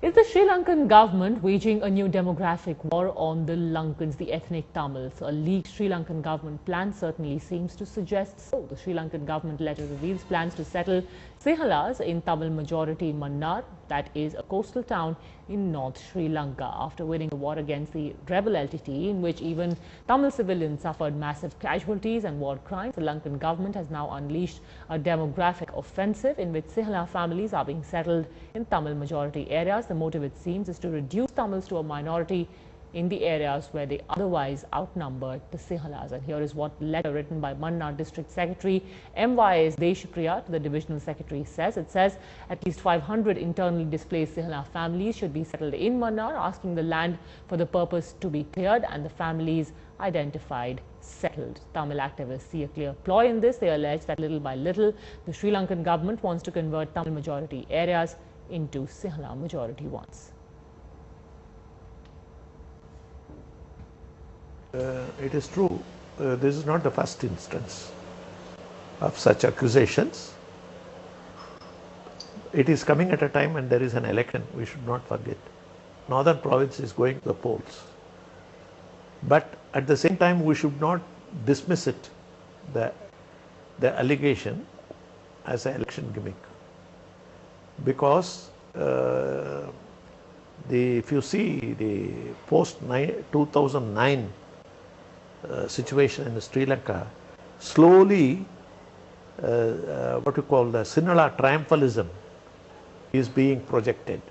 Is the Sri Lankan government waging a new demographic war on the Lankans, the ethnic Tamils? A leaked Sri Lankan government plan certainly seems to suggest so. The Sri Lankan government letter reveals plans to settle Sinhalese in Tamil majority Mannar, that is a coastal town in North Sri Lanka, after winning the war against the rebel LTT, in which even Tamil civilians suffered massive casualties and war crimes. The Lankan government has now unleashed a demographic offensive in which Sinhala families are being settled in Tamil majority areas. The motive, it seems, is to reduce Tamils to a minority in the areas where they otherwise outnumbered the Sinhalas. And here is what the letter written by Mannar District Secretary M.Y.S. Deshapriya to the Divisional Secretary says. It says at least 500 internally displaced Sinhala families should be settled in Mannar, asking the land for the purpose to be cleared and the families identified settled. Tamil activists see a clear ploy in this. They allege that little by little the Sri Lankan government wants to convert Tamil majority areas into Sinhala majority ones. It is true, this is not the first instance of such accusations. It is coming at a time when there is an election, we should not forget. Northern province is going to the polls. But at the same time, we should not dismiss it, the allegation, as an election gimmick. Because if you see the post-2009 situation in Sri Lanka, slowly what you call the Sinhala triumphalism is being projected.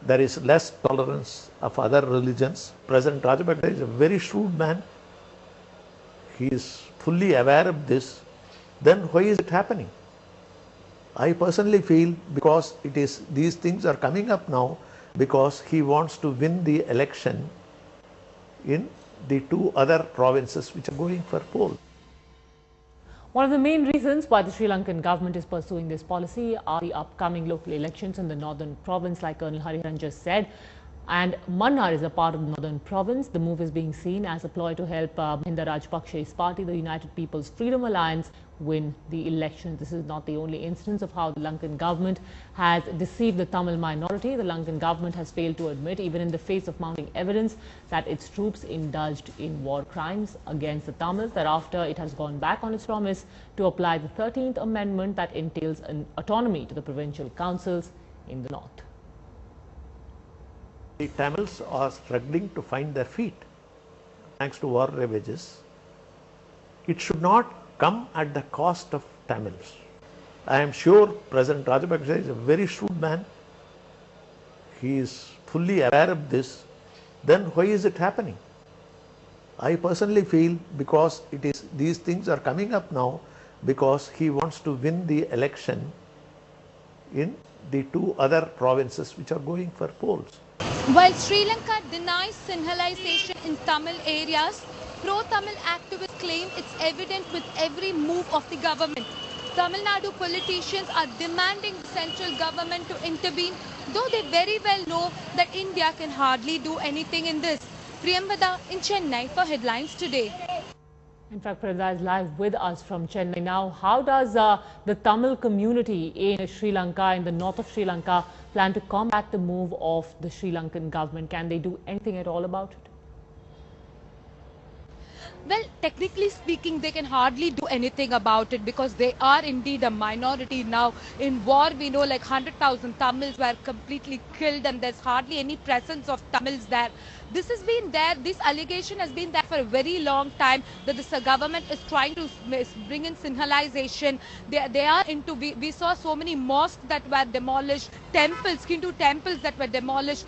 There is less tolerance of other religions. President Rajapaksa is a very shrewd man. He is fully aware of this. Then why is it happening? I personally feel because these things are coming up now because he wants to win the election in the two other provinces which are going for poll. One of the main reasons why the Sri Lankan government is pursuing this policy are the upcoming local elections in the northern province, like Colonel Hariharan just said. And Mannar is a part of the northern province. The move is being seen as a ploy to help Mahinda Rajapaksa's party, the United People's Freedom Alliance, win the election. This is not the only instance of how the Lankan government has deceived the Tamil minority. The Lankan government has failed to admit, even in the face of mounting evidence, that its troops indulged in war crimes against the Tamils. Thereafter, it has gone back on its promise to apply the 13th Amendment that entails an autonomy to the provincial councils in the north. The Tamils are struggling to find their feet thanks to war ravages. It should not come at the cost of Tamils. I am sure President Rajapaksa is a very shrewd man. He is fully aware of this. Then why is it happening? I personally feel because these things are coming up now because he wants to win the election in the two other provinces which are going for polls. While Sri Lanka denies Sinhalization in Tamil areas, pro-Tamil activists claim it's evident with every move of the government. Tamil Nadu politicians are demanding the central government to intervene, though they very well know that India can hardly do anything in this. Priyambada in Chennai for Headlines Today. In fact, Prada is live with us from Chennai now. How does the Tamil community in Sri Lanka, in the north of Sri Lanka, plan to combat the move of the Sri Lankan government? Can they do anything at all about it? Well, technically speaking, they can hardly do anything about it because they are indeed a minority now. In war, we know like 100,000 Tamils were completely killed and there's hardly any presence of Tamils there. This has been there, this allegation has been there for a very long time that the government is trying to bring in Sinhalization. They are into, we saw so many mosques that were demolished, temples, Hindu temples that were demolished.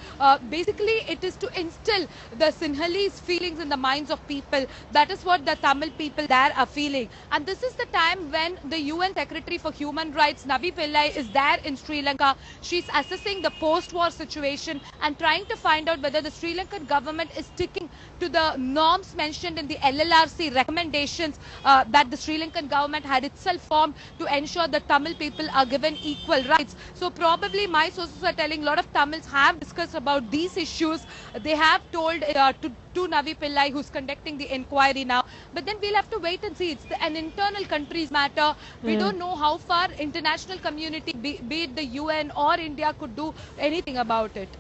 Basically, it is to instill the Sinhalese feelings in the minds of people. That is what the Tamil people there are feeling. And this is the time when the UN Secretary for Human Rights, Navi Pillai, is there in Sri Lanka. She's assessing the post-war situation and trying to find out whether the Sri Lankan government is sticking to the norms mentioned in the LLRC recommendations that the Sri Lankan government had itself formed to ensure that Tamil people are given equal rights. So probably my sources are telling a lot of Tamils have discussed about these issues. They have told to Navi Pillai, who's conducting the inquiry now, But then we'll have to wait and see. It's an internal country's matter. We don't know how far international community, be it the UN or India, could do anything about it.